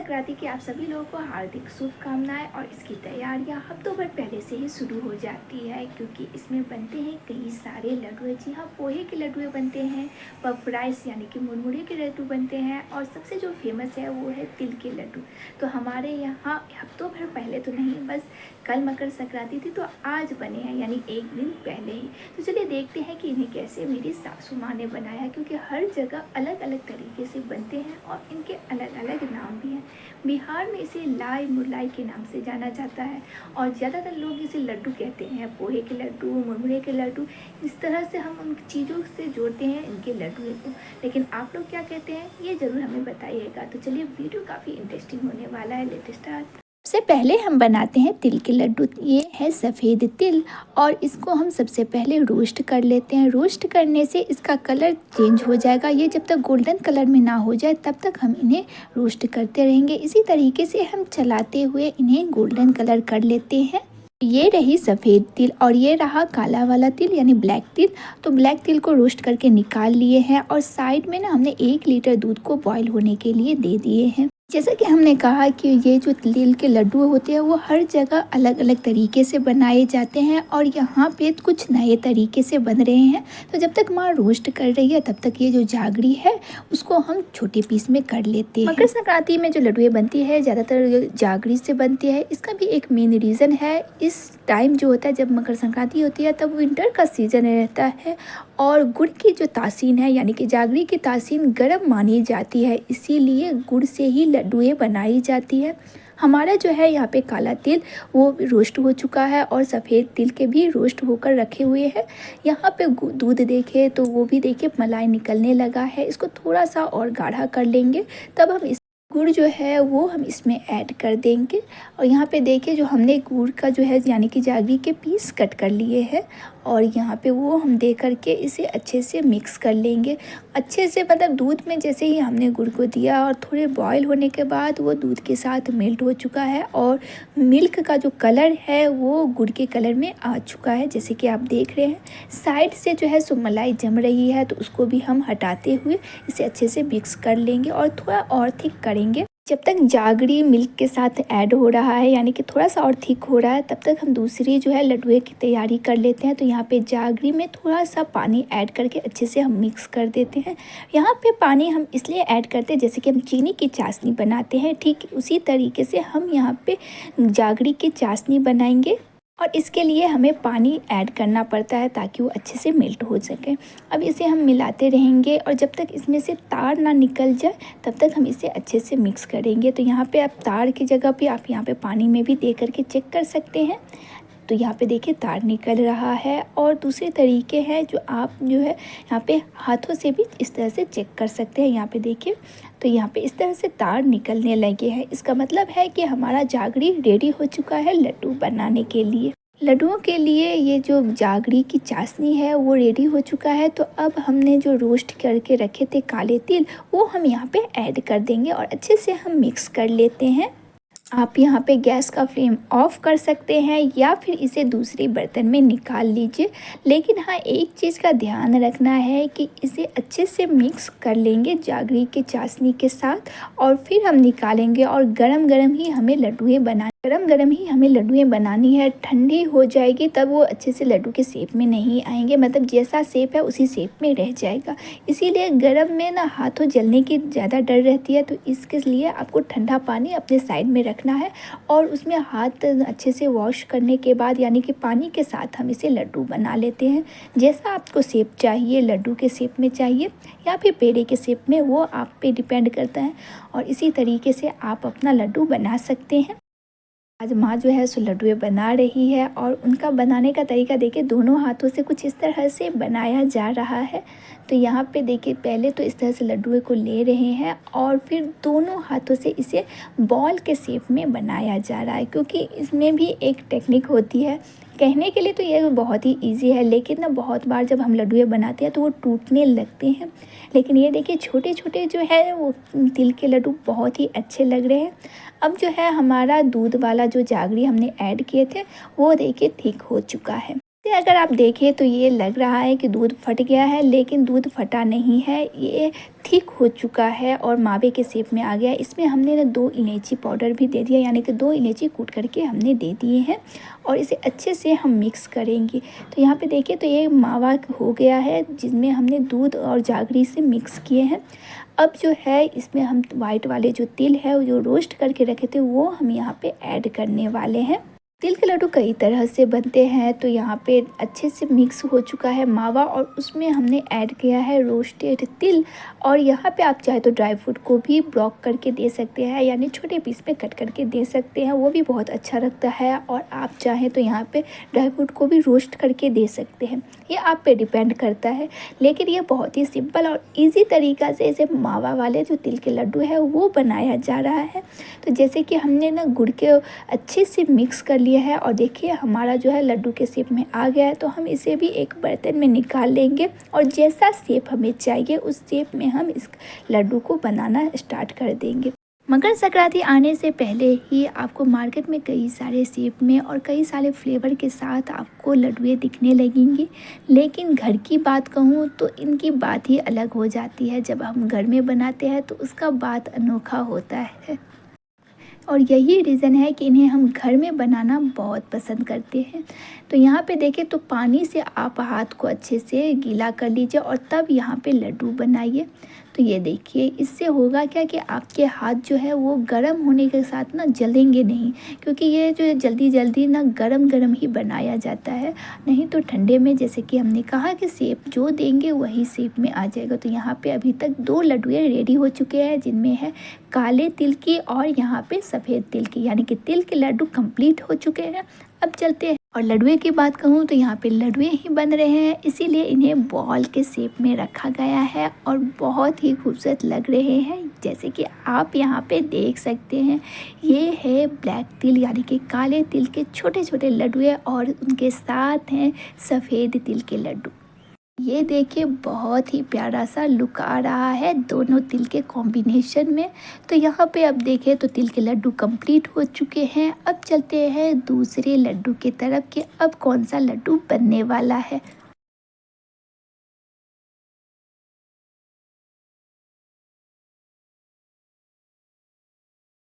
संक्रांति की आप सभी लोगों को हार्दिक शुभकामनाएं। और इसकी तैयारियां हफ्तों भर पहले से ही शुरू हो जाती है, क्योंकि इसमें बनते हैं कई सारे लड्डू। जी हाँ, पोहे के लड्डू बनते हैं, पफ राइस यानी कि मुरमुरे के लड्डू बनते हैं, और सबसे जो फेमस है वो है तिल के लड्डू। तो हमारे यहाँ हफ्तों भर पहले तो नहीं, बस कल मकर संक्रांति थी तो आज बने हैं, यानी एक दिन पहले ही। तो चलिए देखते हैं कि इन्हें कैसे मेरी सासू माँ ने बनाया, क्योंकि हर जगह अलग अलग तरीके से बनते हैं और इनके अलग अलग नाम भी हैं। बिहार में इसे लाई मुरलाई के नाम से जाना जाता है, और ज़्यादातर लोग इसे लड्डू कहते हैं। पोहे के लड्डू, मुरमुरे के लड्डू, इस तरह से हम उन चीज़ों से जोड़ते हैं इनके लड्डू को। लेकिन आप लोग क्या कहते हैं ये ज़रूर हमें बताइएगा। तो चलिए, वीडियो काफ़ी इंटरेस्टिंग होने वाला है। Latest start. सबसे पहले हम बनाते हैं तिल के लड्डू। ये है सफ़ेद तिल, और इसको हम सबसे पहले रोस्ट कर लेते हैं। रोस्ट करने से इसका कलर चेंज हो जाएगा। ये जब तक गोल्डन कलर में ना हो जाए तब तक हम इन्हें रोस्ट करते रहेंगे। इसी तरीके से हम चलाते हुए इन्हें गोल्डन कलर कर लेते हैं। ये रही सफ़ेद तिल, और ये रहा काला वाला तिल यानी ब्लैक तिल। तो ब्लैक तिल को रोस्ट करके निकाल लिए हैं, और साइड में ना हमने 1 लीटर दूध को बॉईल होने के लिए दे दिए हैं। जैसा कि हमने कहा कि ये जो तिल के लड्डू होते हैं वो हर जगह अलग अलग तरीके से बनाए जाते हैं, और यहाँ पे कुछ नए तरीके से बन रहे हैं। तो जब तक माँ रोस्ट कर रही है तब तक ये जो जागरी है उसको हम छोटे पीस में कर लेते हैं। मकर संक्रांति में जो लड्डुएं बनती है ज़्यादातर जागरी से बनती है। इसका भी एक मेन रीज़न है, इस टाइम जो होता है जब मकर संक्रांति होती है तब विंटर का सीज़न रहता है, और गुड़ की जो तासीन है यानी कि जागरी की तासीन गर्म मानी जाती है, इसीलिए गुड़ से ही लड्डुएं बनाई जाती है। हमारा जो है यहाँ पे काला तिल वो रोस्ट हो चुका है, और सफ़ेद तिल के भी रोस्ट होकर रखे हुए हैं। यहाँ पे दूध देखे तो वो भी देखिए मलाई निकलने लगा है। इसको थोड़ा सा और गाढ़ा कर लेंगे, तब हम इस गुड़ जो है वो हम इसमें ऐड कर देंगे। और यहाँ पे देखिए जो हमने गुड़ का जो है यानी कि जागरी के पीस कट कर लिए हैं, और यहाँ पे वो हम दे करके इसे अच्छे से मिक्स कर लेंगे। अच्छे से मतलब दूध में जैसे ही हमने गुड़ को दिया और थोड़े बॉईल होने के बाद वो दूध के साथ मेल्ट हो चुका है, और मिल्क का जो कलर है वो गुड़ के कलर में आ चुका है, जैसे कि आप देख रहे हैं। साइड से जो है सो मलाई जम रही है, तो उसको भी हम हटाते हुए इसे अच्छे से मिक्स कर लेंगे और थोड़ा और थिक करेंगे। जब तक जागरी मिल्क के साथ ऐड हो रहा है यानी कि थोड़ा सा और थिक हो रहा है, तब तक हम दूसरी जो है लड्डुए की तैयारी कर लेते हैं। तो यहाँ पे जागरी में थोड़ा सा पानी ऐड करके अच्छे से हम मिक्स कर देते हैं। यहाँ पे पानी हम इसलिए ऐड करते हैं जैसे कि हम चीनी की चाशनी बनाते हैं, ठीक उसी तरीके से हम यहाँ पे जागरी की चाशनी बनाएंगे, और इसके लिए हमें पानी ऐड करना पड़ता है ताकि वो अच्छे से मेल्ट हो सके। अब इसे हम मिलाते रहेंगे, और जब तक इसमें से तार ना निकल जाए तब तक हम इसे अच्छे से मिक्स करेंगे। तो यहाँ पे आप तार की जगह पे आप यहाँ पे पानी में भी दे करके चेक कर सकते हैं। तो यहाँ पे देखिए तार निकल रहा है, और दूसरे तरीके हैं जो आप जो है यहाँ पे हाथों से भी इस तरह से चेक कर सकते हैं। यहाँ पे देखिए, तो यहाँ पे इस तरह से तार निकलने लगे हैं। इसका मतलब है कि हमारा जागरी रेडी हो चुका है लड्डू बनाने के लिए। लड्डुओं के लिए ये जो जागरी की चाशनी है वो रेडी हो चुका है। तो अब हमने जो रोस्ट करके रखे थे काले तिल वो हम यहाँ पे ऐड कर देंगे, और अच्छे से हम मिक्स कर लेते हैं। आप यहाँ पे गैस का फ्लेम ऑफ कर सकते हैं, या फिर इसे दूसरे बर्तन में निकाल लीजिए। लेकिन हाँ, एक चीज़ का ध्यान रखना है कि इसे अच्छे से मिक्स कर लेंगे जागरी के चाशनी के साथ, और फिर हम निकालेंगे। और गरम गरम ही हमें लड्डुएं बनानी है। ठंडी हो जाएगी तब वो अच्छे से लड्डू के शेप में नहीं आएंगे, मतलब जैसा शेप है उसी शेप में रह जाएगा। इसीलिए गरम में ना हाथों जलने की ज़्यादा डर रहती है, तो इसके लिए आपको ठंडा पानी अपने साइड में रखना है, और उसमें हाथ अच्छे से वॉश करने के बाद यानी कि पानी के साथ हम इसे लड्डू बना लेते हैं। जैसा आपको शेप चाहिए, लड्डू के शेप में चाहिए या फिर पेड़े के शेप में, वो आप पे डिपेंड करता है। और इसी तरीके से आप अपना लड्डू बना सकते हैं। आज माँ जो है सो लड्डुएँ बना रही है, और उनका बनाने का तरीका देखिए, दोनों हाथों से कुछ इस तरह से बनाया जा रहा है। तो यहाँ पे देखिए पहले तो इस तरह से लड्डुएँ को ले रहे हैं, और फिर दोनों हाथों से इसे बॉल के शेप में बनाया जा रहा है, क्योंकि इसमें भी एक टेक्निक होती है। कहने के लिए तो ये बहुत ही इजी है, लेकिन ना बहुत बार जब हम लड्डुएँ बनाते हैं तो वो टूटने लगते हैं। लेकिन ये देखिए छोटे छोटे जो है वो तिल के लड्डू बहुत ही अच्छे लग रहे हैं। अब जो है हमारा दूध वाला जो जागरी हमने ऐड किए थे वो देखिए ठीक हो चुका है। से अगर आप देखें तो ये लग रहा है कि दूध फट गया है, लेकिन दूध फटा नहीं है, ये ठीक हो चुका है और मावे के शेप में आ गया है। इसमें हमने ना 2 इलायची पाउडर भी दे दिया, यानी कि 2 इलायची कूट करके हमने दे दिए हैं और इसे अच्छे से हम मिक्स करेंगे। तो यहाँ पे देखिए तो ये मावा हो गया है जिसमें हमने दूध और जागरी से मिक्स किए हैं। अब जो है इसमें हम वाइट वाले जो तिल है वो जो रोस्ट करके रखे थे वो हम यहाँ पे ऐड करने वाले हैं। तिल के लड्डू कई तरह से बनते हैं, तो यहाँ पे अच्छे से मिक्स हो चुका है मावा और उसमें हमने ऐड किया है रोस्टेड तिल। और यहाँ पे आप चाहे तो ड्राई फ्रूट को भी ब्लॉक करके दे सकते हैं, यानी छोटे पीस में कट करके दे सकते हैं, वो भी बहुत अच्छा लगता है। और आप चाहें तो यहाँ पे ड्राई फ्रूट को भी रोस्ट करके दे सकते हैं, ये आप पे डिपेंड करता है। लेकिन ये बहुत ही सिंपल और ईजी तरीक़ा से इसे मावा वाले जो तिल के लड्डू है वो बनाया जा रहा है। तो जैसे कि हमने ना गुड़ के अच्छे से मिक्स कर लिया है और देखिए हमारा जो है लड्डू के शेप में आ गया है। तो हम इसे भी एक बर्तन में निकाल लेंगे और जैसा शेप हमें चाहिए उस शेप में हम इस लड्डू को बनाना स्टार्ट कर देंगे। मकर संक्रांति आने से पहले ही आपको मार्केट में कई सारे शेप में और कई सारे फ्लेवर के साथ आपको लड्डुएँ दिखने लगेंगी, लेकिन घर की बात कहूँ तो इनकी बात ही अलग हो जाती है। जब हम घर में बनाते हैं तो उसका बात अनोखा होता है और यही रीज़न है कि इन्हें हम घर में बनाना बहुत पसंद करते हैं। तो यहाँ पे देखें तो पानी से आप हाथ को अच्छे से गीला कर लीजिए और तब यहाँ पे लड्डू बनाइए। तो ये देखिए इससे होगा क्या कि आपके हाथ जो है वो गर्म होने के साथ ना जलेंगे नहीं, क्योंकि ये जो जल्दी जल्दी ना गरम गरम ही बनाया जाता है, नहीं तो ठंडे में जैसे कि हमने कहा कि शेप जो देंगे वही शेप में आ जाएगा। तो यहाँ पे अभी तक 2 लड्डुएँ रेडी हो चुके हैं जिनमें है काले तिल की और यहाँ पे सफ़ेद तिल की, यानी कि तिल के लड्डू कंप्लीट हो चुके हैं। अब चलते हैं और लड्डुए की बात कहूँ तो यहाँ पे लड्डुए ही बन रहे हैं, इसीलिए इन्हें बॉल के शेप में रखा गया है और बहुत ही खूबसूरत लग रहे हैं। जैसे कि आप यहाँ पे देख सकते हैं ये है ब्लैक तिल यानी कि काले तिल के छोटे छोटे लड्डुए और उनके साथ हैं सफ़ेद तिल के लड्डू। ये देखिए बहुत ही प्यारा सा लुक आ रहा है दोनों तिल के कॉम्बिनेशन में। तो यहाँ पे अब देखें तो तिल के लड्डू कंप्लीट हो चुके हैं। अब चलते हैं दूसरे लड्डू की तरफ कि अब कौन सा लड्डू बनने वाला है।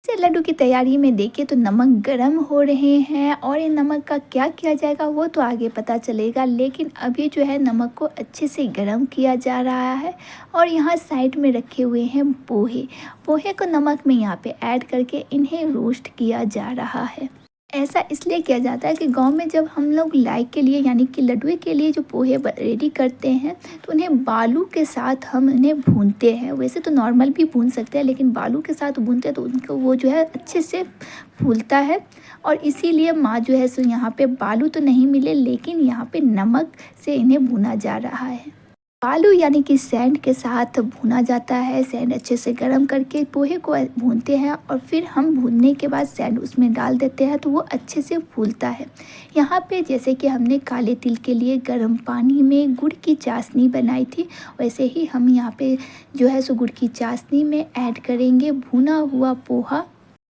से लड्डू की तैयारी में देखिए तो नमक गरम हो रहे हैं और ये नमक का क्या किया जाएगा वो तो आगे पता चलेगा, लेकिन अभी जो है नमक को अच्छे से गरम किया जा रहा है। और यहाँ साइड में रखे हुए हैं पोहे, पोहे को नमक में यहाँ पे ऐड करके इन्हें रोस्ट किया जा रहा है। ऐसा इसलिए किया जाता है कि गांव में जब हम लोग लाई के लिए यानी कि लड्डुए के लिए जो पोहे रेडी करते हैं तो उन्हें बालू के साथ हम इन्हें भूनते हैं। वैसे तो नॉर्मल भी भून सकते हैं, लेकिन बालू के साथ भूनते हैं तो उनको वो जो है अच्छे से फूलता है। और इसीलिए माँ जो है सो यहाँ पे बालू तो नहीं मिले, लेकिन यहाँ पे नमक से इन्हें भुना जा रहा है। बालू यानी कि सैंड के साथ भुना जाता है। सैंड अच्छे से गर्म करके पोहे को भूनते हैं और फिर हम भूनने के बाद सैंड उसमें डाल देते हैं तो वो अच्छे से फूलता है। यहाँ पे जैसे कि हमने काले तिल के लिए गर्म पानी में गुड़ की चाशनी बनाई थी, वैसे ही हम यहाँ पे जो है सो गुड़ की चाशनी में ऐड करेंगे भुना हुआ पोहा।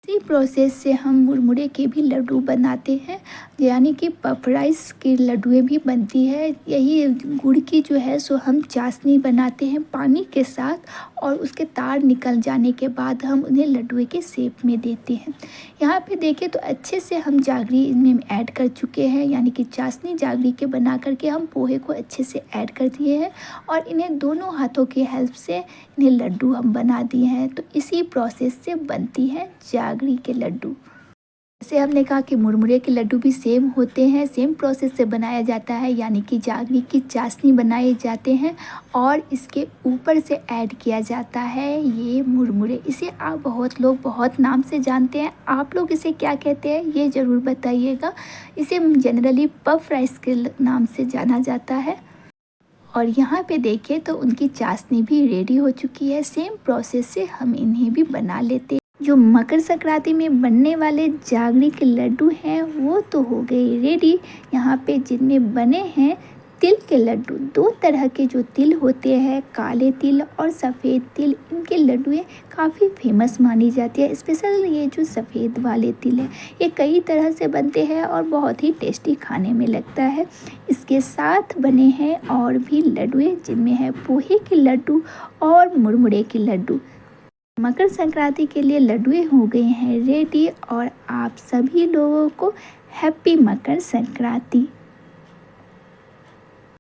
इसी प्रोसेस से हम मुरमुरे के भी लड्डू बनाते हैं, यानी कि पफ राइस की लड्डुएँ भी बनती है। यही गुड़ की जो है सो हम चाशनी बनाते हैं पानी के साथ और उसके तार निकल जाने के बाद हम उन्हें लड्डुए के शेप में देते हैं। यहाँ पे देखें तो अच्छे से हम जागरी इनमें ऐड कर चुके हैं, यानी कि चाशनी जागरी के बना करके हम पोहे को अच्छे से ऐड कर दिए हैं और इन्हें दोनों हाथों की हेल्प से इन्हें लड्डू हम बना दिए हैं। तो इसी प्रोसेस से बनती है जागरी के लड्डू। जैसे हमने कहा कि मुरमुरे के लड्डू भी सेम होते हैं, सेम प्रोसेस से बनाया जाता है, यानी कि जागरी की चाशनी बनाए जाते हैं और इसके ऊपर से ऐड किया जाता है ये मुरमुरे। इसे आप बहुत लोग बहुत नाम से जानते हैं, आप लोग इसे क्या कहते हैं ये ज़रूर बताइएगा। इसे जनरली पफ राइस के नाम से जाना जाता है। और यहाँ पे देखिए तो उनकी चाशनी भी रेडी हो चुकी है। सेम प्रोसेस से हम इन्हें भी बना लेते हैं। जो मकर संक्रांति में बनने वाले जागरी के लड्डू हैं वो तो हो गए रेडी। यहाँ पे जिनमें बने हैं तिल के लड्डू, दो तरह के जो तिल होते हैं, काले तिल और सफ़ेद तिल, इनके लड्डुएँ काफ़ी फेमस मानी जाती है। स्पेशल ये जो सफ़ेद वाले तिल है, ये कई तरह से बनते हैं और बहुत ही टेस्टी खाने में लगता है। इसके साथ बने हैं और भी लड्डुएँ, जिनमें है पोहे के लड्डू और मुरमुरे के लड्डू। मकर संक्रांति के लिए लड्डुएँ हो गए हैं रेडी और आप सभी लोगों को हैप्पी मकर संक्रांति।